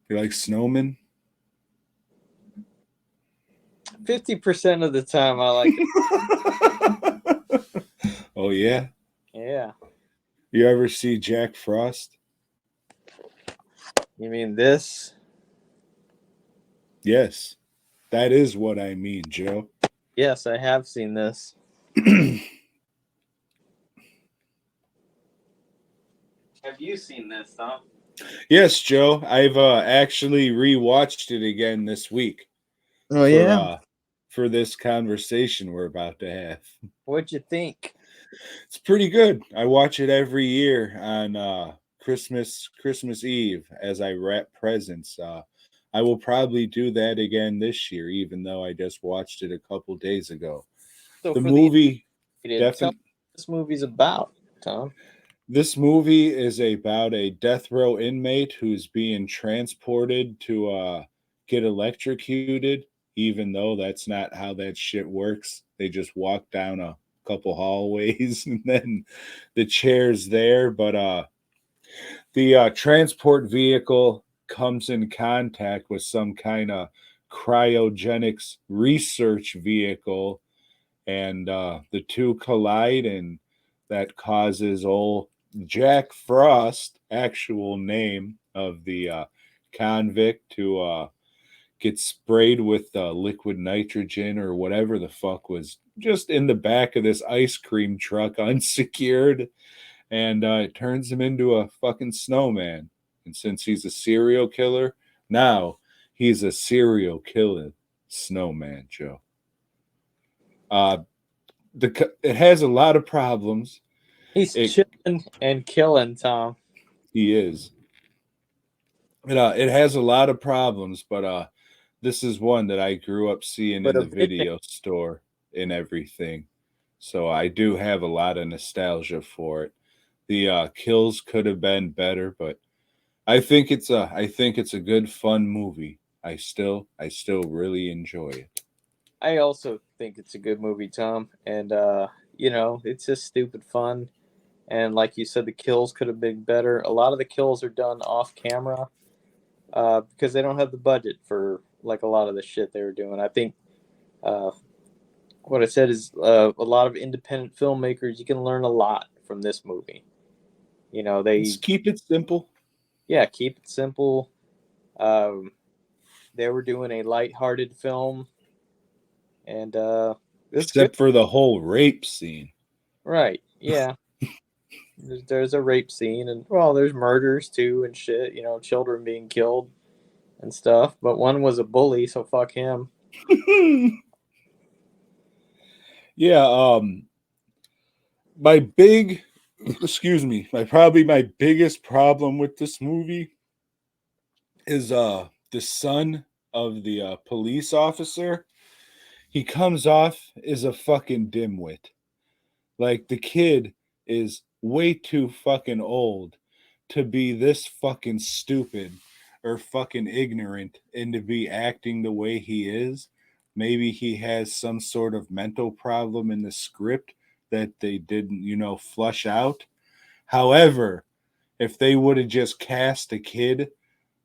You like Snowman? 50% of the time, I like it. Oh yeah. Yeah. You ever see Jack Frost? You mean this? Yes, that is what I mean, Joe. Yes, I have seen this. Have you seen this, Tom? Yes, Joe. I've actually rewatched it again this week Oh for yeah. uh for this conversation we're about to have. What'd you think? It's pretty good. I watch it every year on Christmas Eve as I wrap presents. I will probably do that again this year, even though I just watched it a couple days ago. So The for the movie, tell me definitely. what this movie's about, Tom. This movie is about a death row inmate who's being transported to get electrocuted, even though that's not how that shit works. They just walk down a couple hallways and then the chair's there. But the transport vehicle comes in contact with some kind of cryogenics research vehicle, and the two collide, and that causes old Jack Frost, actual name of the convict, to get sprayed with liquid nitrogen or whatever the fuck was just in the back of this ice cream truck unsecured, and it turns him into a fucking snowman. And since he's a serial killer, now he's a serial killer snowman, Joe. Uh, it has a lot of problems. He's It chilling and killing, Tom. He is. It has a lot of problems, but this is one that I grew up seeing But in the eventually, video store and everything. So I do have a lot of nostalgia for it. The kills could have been better, but I think it's a good fun movie. I still really enjoy it. I also think it's a good movie, Tom. And it's just stupid fun. And like you said, the kills could have been better. A lot of the kills are done off camera because they don't have the budget for like a lot of the shit they were doing. I think uh, what I said is a lot of independent filmmakers. You can learn a lot from this movie. They Just keep it simple. keep it simple. Um, they were doing a light-hearted film, and it's good. Except for the whole rape scene. Right? Yeah. There's a rape scene, and well, there's murders too and shit. Children being killed and stuff. But one was a bully, so fuck him. Yeah, my big excuse me, my biggest problem with this movie is the son of the police officer. He comes off as a fucking dimwit. Like, the kid is way too fucking old to be this fucking stupid or fucking ignorant and to be acting the way he is. Maybe he has some sort of mental problem in the script that they didn't, flush out. However, if they would have just cast a kid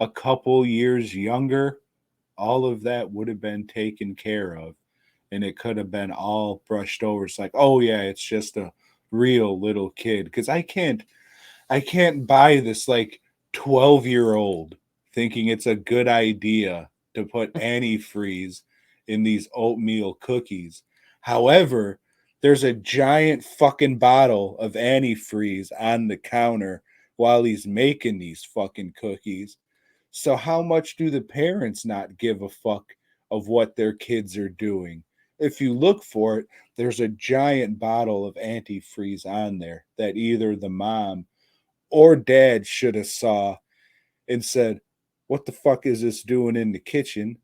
a couple years younger, all of that would have been taken care of, and it could have been all brushed over. It's like, oh yeah, it's just a real little kid. Because I can't buy this like 12-year-old thinking it's a good idea to put antifreeze in these oatmeal cookies. However, there's a giant fucking bottle of antifreeze on the counter while he's making these fucking cookies. So how much do the parents not give a fuck of what their kids are doing? If you look for it, there's a giant bottle of antifreeze on there that either the mom or dad should have saw and said, "What the fuck is this doing in the kitchen?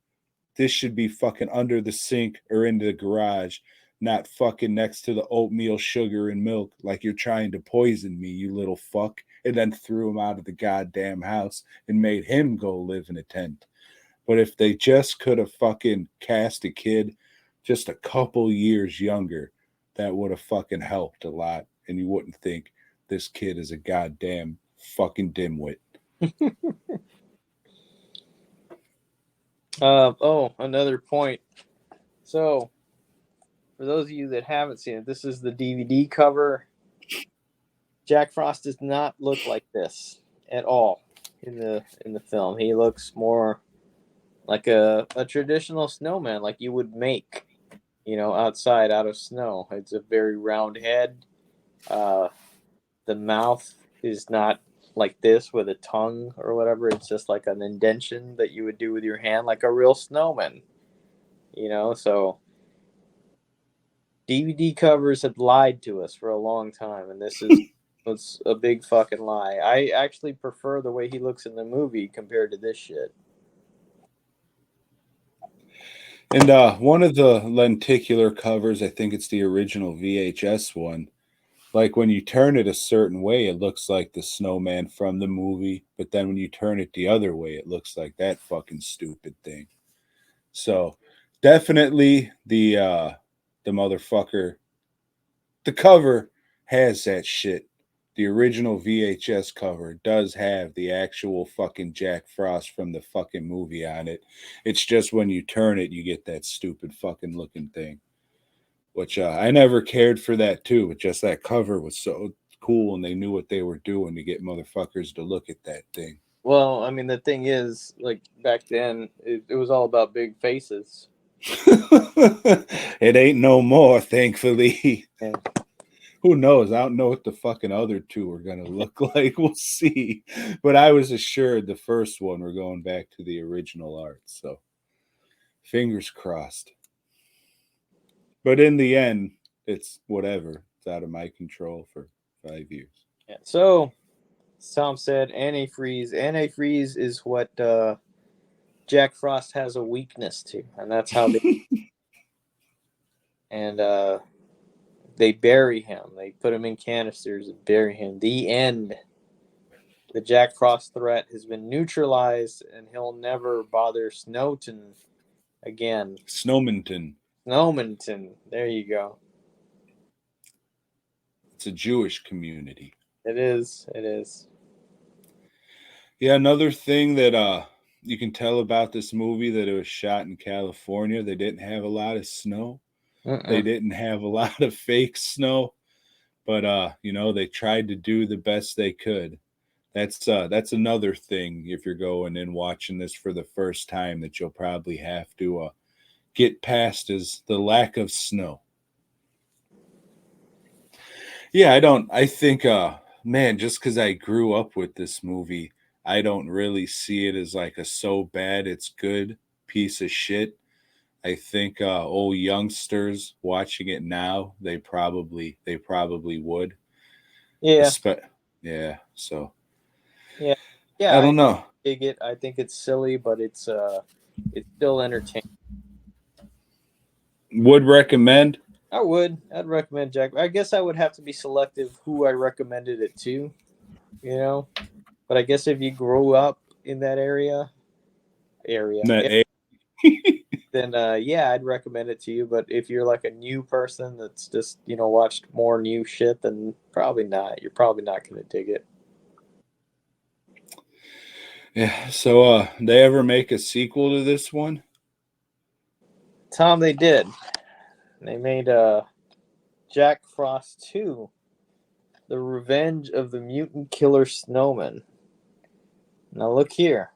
This should be fucking under the sink or in the garage, not fucking next to the oatmeal, sugar, and milk like you're trying to poison me, you little fuck." And then threw him out of the goddamn house and made him go live in a tent. But if they just could have fucking cast a kid just a couple years younger, that would have fucking helped a lot. And you wouldn't think this kid is a goddamn fucking dimwit. Another point. So, for those of you that haven't seen it, this is the DVD cover. Jack Frost does not look like this at all in the film. He looks more like a traditional snowman, like you would make, outside out of snow. It's a very round head. Uh, the mouth is not like this with a tongue or whatever. It's just like an indentation that you would do with your hand, like a real snowman. So DVD covers have lied to us for a long time, and this is it's a big fucking lie. I actually prefer the way he looks in the movie compared to this shit. And one of the lenticular covers, I think it's the original VHS one. Like when you turn it a certain way, it looks like the snowman from the movie. But then when you turn it the other way, it looks like that fucking stupid thing. So definitely the motherfucker, the cover has that shit. The original VHS cover does have the actual fucking Jack Frost from the fucking movie on it. It's just when you turn it, you get that stupid fucking looking thing. Which I never cared for that too, but just that cover was so cool and they knew what they were doing to get motherfuckers to look at that thing. Well, I mean, the thing is, like back then, it was all about big faces. It ain't no more, thankfully. And Who knows? I don't know what the fucking other two are gonna look like. We'll see. But I was assured the first one we're going back to the original art. So fingers crossed. But in the end, it's whatever. It's out of my control for 5 years. yeah. So, as Tom said, antifreeze. Antifreeze is what Jack Frost has a weakness to, and that's how they and they bury him. They put him in canisters and bury him. The end. The Jack Frost threat has been neutralized, and he'll never bother Snowton again. Snowmanton. Snowmanton. There you go. It's a Jewish community. It is. It is. Yeah, another thing that you can tell about this movie that it was shot in California. They didn't have a lot of snow. They Mm-mm. didn't have a lot of fake snow, but they tried to do the best they could. That's another thing if you're going and watching this for the first time that you'll probably have to get past is the lack of snow. Yeah, I think man, just cuz I grew up with this movie, I don't really see it as like a so bad it's good piece of shit. I think old youngsters watching it now, they probably would. Yeah. Espe- yeah, so Yeah. Yeah. I I don't know. dig it. I think it's silly, but it's still entertaining. Would recommend. I would. I'd recommend Jack. I guess I would have to be selective who I recommended it to. You know. But I guess if you grew up in that Nah, yeah, then yeah, I'd recommend it to you. But if you're like a new person that's just watched more new shit, then probably not. You're probably not going to dig it. yeah. So they ever make a sequel to this one? Tom, they did. They made Jack Frost 2, The Revenge of the Mutant Killer Snowman. Now look here.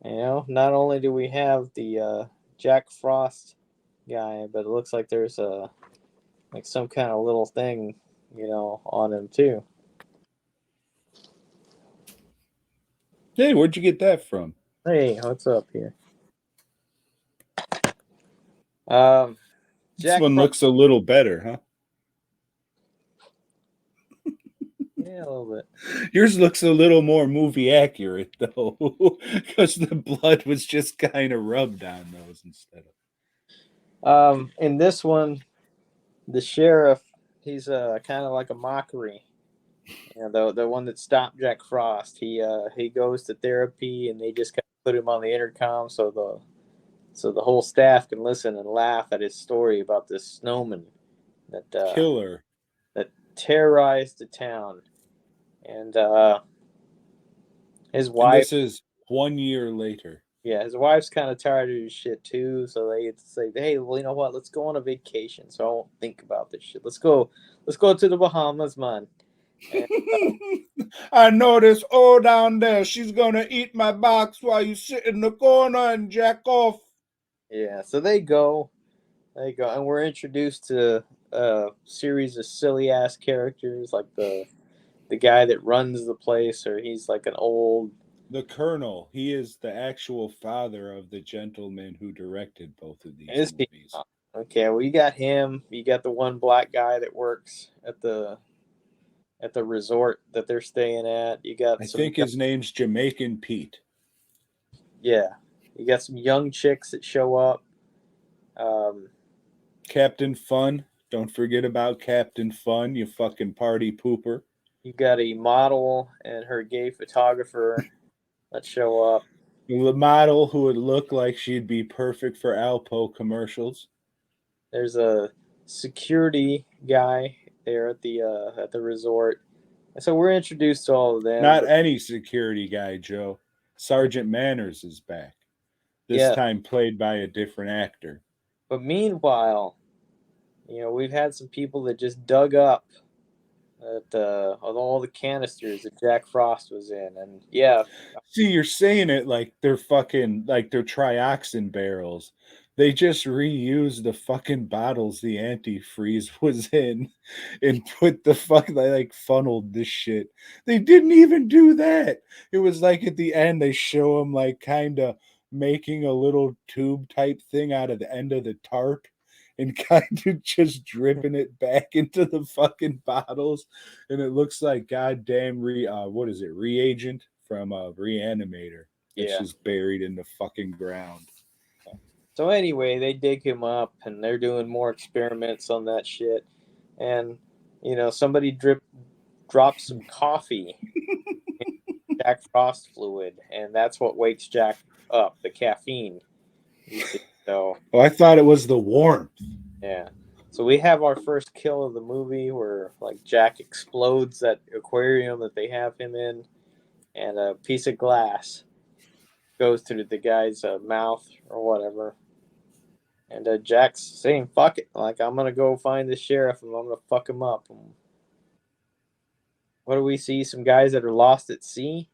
Not only do we have the Jack Frost guy, but it looks like there's like some kind of little thing, on him too. Hey, where'd you get that from? Hey, what's up here? Um, This Jack one Frost. looks a little better, huh? Yeah, a little bit. Yours looks a little more movie accurate though, because the blood was just kind of rubbed on those instead of. In this one, the sheriff, he's kind of like a mockery. The one that stopped Jack Frost. He goes to therapy, and they just kind of put him on the intercom so the whole staff can listen and laugh at his story about this snowman that Killer. that terrorized the town, and his And wife. this is 1 year later. Yeah, his wife's kind of tired of his shit too, so they say, "Hey, well, you know what? Let's go on a vacation, so I won't think about this shit. Let's go to the Bahamas, man." And I know this O down there. She's gonna eat my box while you sit in the corner and jack off. yeah, so they go, and we're introduced to a series of silly ass characters, like the guy that runs the place, or he's like an old. The Colonel, he is the actual father of the gentleman who directed both of these Is he? movies. Okay, well, you got him. You got the one black guy that works at the resort that they're staying at. You got I some, think his name's Jamaican Pete. yeah, you got some young chicks that show up. Um, Captain Fun. Don't forget about Captain Fun, you fucking party pooper. you got a model and her gay photographer that show up. The model who would look like she'd be perfect for Alpo commercials. There's a security guy there at the resort. And so we're introduced to all of them. Not But any security guy, Joe. Sergeant Manners is back. This yeah, time played by a different actor. but meanwhile, you know, we've had some people that just dug up at of all the canisters that Jack Frost was in, and yeah, See, you're saying it like they're fucking like they're trioxin barrels. They just reused the fucking bottles the antifreeze was in and put the fuck they like funneled this shit. They didn't even do that. It was like at the end they show them like kind of making a little tube type thing out of the end of the tarp and kind of just dripping it back into the fucking bottles, and it looks like goddamn what is it, reagent from a reanimator that's yeah. just buried in the fucking ground. So anyway, they dig him up, and they're doing more experiments on that shit, and you know, somebody drops some coffee Jack Frost fluid, and that's what wakes Jack up, the caffeine. You see, so Oh, I thought it was the warmth. yeah. So we have our first kill of the movie where like Jack explodes that aquarium that they have him in, and a piece of glass goes through the guy's mouth or whatever. And Jack's saying, "Fuck it! Like I'm gonna go find the sheriff and I'm gonna fuck him up." And what do we see? Some guys that are lost at sea.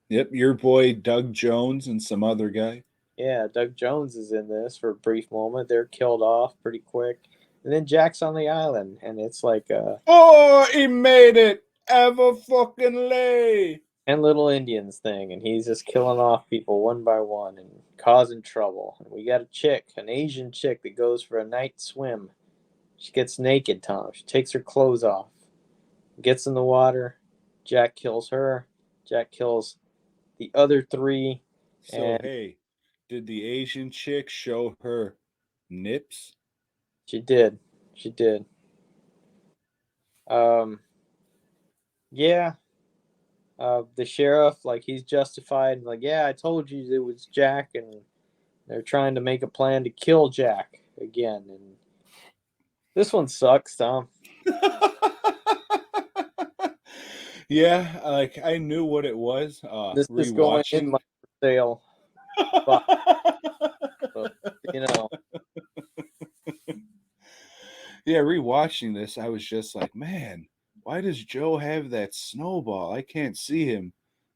Yep, your boy Doug Jones and some other guy. Yeah, Doug Jones is in this for a brief moment. They're killed off pretty quick, and then Jack's on the island, and it's like Oh, he made it ever fucking lay. and little Indians thing, and he's just killing off people one by one and causing trouble. And we got a chick, an Asian chick that goes for a night swim. She gets naked, Tom. She takes her clothes off, gets in the water. Jack kills her. Jack kills the other three, So and hey, did the Asian chick show her nips? she did. She did. Um, yeah. The sheriff, like, he's justified. Like, yeah, I told you it was Jack, and they're trying to make a plan to kill Jack again. And this one sucks, Tom. Yeah, like I knew what it was. This is going in Rewatching. my for sale spot. So, you know, Yeah, rewatching this, I was just like, man, why does Joe have that snowball? I can't see him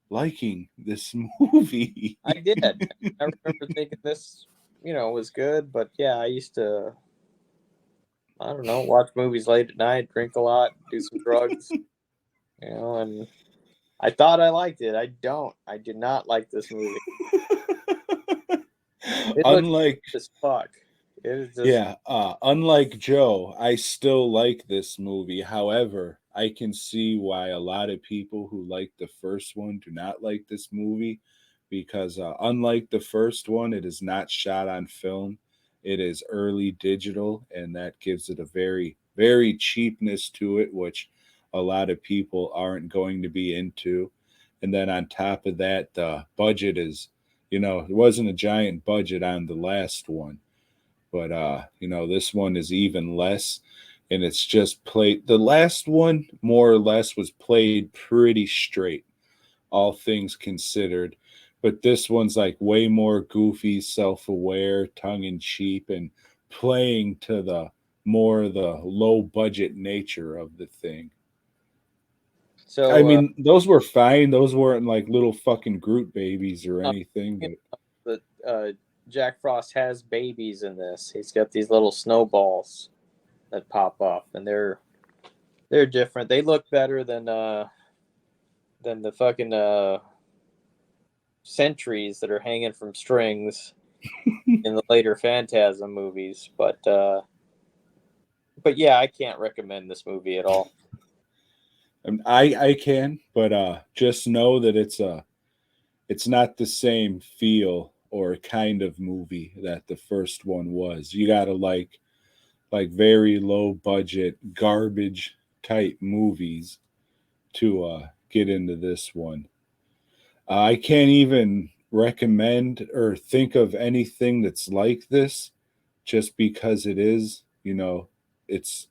liking this movie. I did. I remember thinking this, you know, was good, but yeah, I used to, I don't know, watch movies late at night, drink a lot, do some drugs, you know, and I thought I liked it. I don't. I did not like this movie. It looks Unlike as fuck. It is just Yeah, unlike Joe, I still like this movie. However, I can see why a lot of people who like the first one do not like this movie because, unlike the first one, it is not shot on film. It is early digital, and that gives it a very, very cheapness to it, which a lot of people aren't going to be into. And then on top of that, the budget is, it wasn't a giant budget on the last one, but this one is even less, and it's just played. The last one more or less was played pretty straight, all things considered, but this one's like way more goofy, self-aware, tongue-in-cheek, and playing to the more the low budget nature of the thing. I So mean, those were fine. Those weren't like little fucking Groot babies or uh, anything, you but know, the Jack Frost has babies in this. He's got these little snowballs that pop up, and they're different. They look better than the fucking sentries that are hanging from strings in the later Phantasm movies. But yeah, I can't recommend this movie at all. I can, but just know that it's not the same feel or kind of movie that the first one was. You gotta like very low budget garbage type movies to get into this one. I can't even recommend or think of anything that's like this just because it is, it's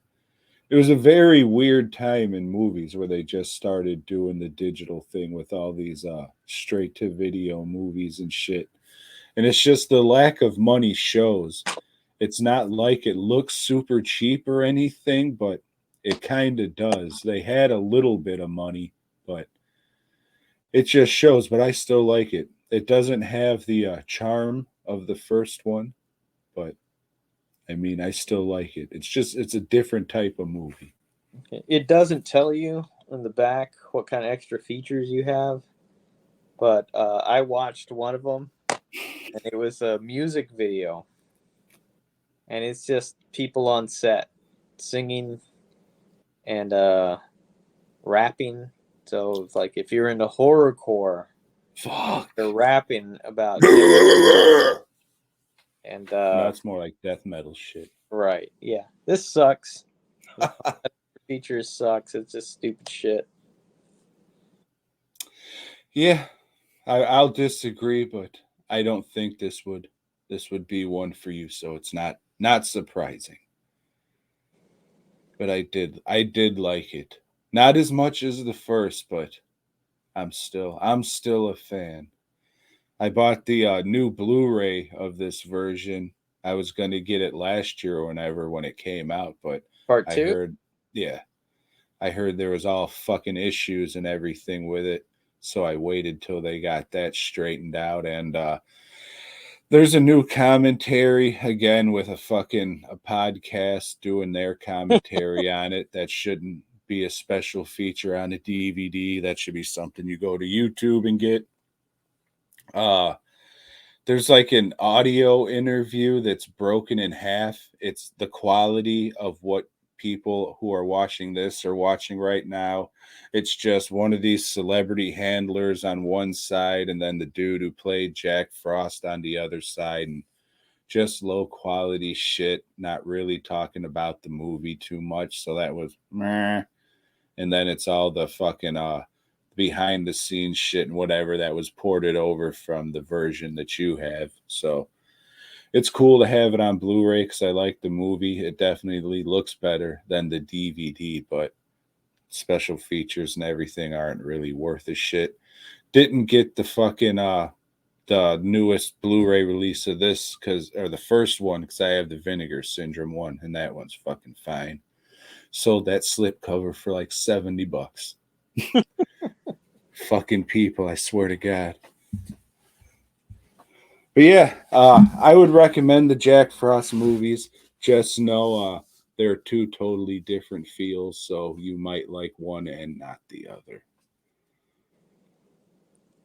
it was a very weird time in movies where they just started doing the digital thing with all these straight to video movies and shit. And it's just the lack of money shows. It's not like it looks super cheap or anything, but it kind of does. They had a little bit of money, but it just shows. But I still like it. It doesn't have the charm of the first one, but I mean, I still like it. It's a different type of movie. It doesn't tell you in the back what kind of extra features you have, but I watched one of them, and it was a music video, and it's just people on set singing and rapping. So it's like if you're into horrorcore, Fuck. they're rapping about No, and it's more like death metal shit. right, yeah. This sucks. Features sucks. It's just stupid shit. Yeah, I'll disagree, but I don't think this would be one for you. So it's not surprising. But I did like it. Not as much as the first, but I'm still a fan. I bought the new Blu-ray of this version. I was gonna get it last year or whenever when it came out, but Part I two. heard, yeah, I heard there was all fucking issues and everything with it. So I waited till they got that straightened out, and there's a new commentary again with a podcast doing their commentary on it. That shouldn't be a special feature on a DVD. That should be something you go to YouTube and get. Uh there's like an audio interview that's broken in half. It's the quality of what people who are watching this are watching right now. It's just one of these celebrity handlers on one side and then the dude who played Jack Frost on the other side, and just low quality shit, not really talking about the movie too much. So that was meh. And then it's all the fucking behind the scenes shit and whatever that was ported over from the version that you have. So it's cool to have it on Blu-ray because I like the movie. It definitely looks better than the DVD, but special features and everything aren't really worth a shit. Didn't get the newest Blu-ray release of this or the first one because I have the Vinegar Syndrome one, and that one's fucking fine. Sold that slip cover for like $70. Fucking people, I swear to God. But yeah, I would recommend the Jack Frost movies. Just know they're two totally different feels, so you might like one and not the other.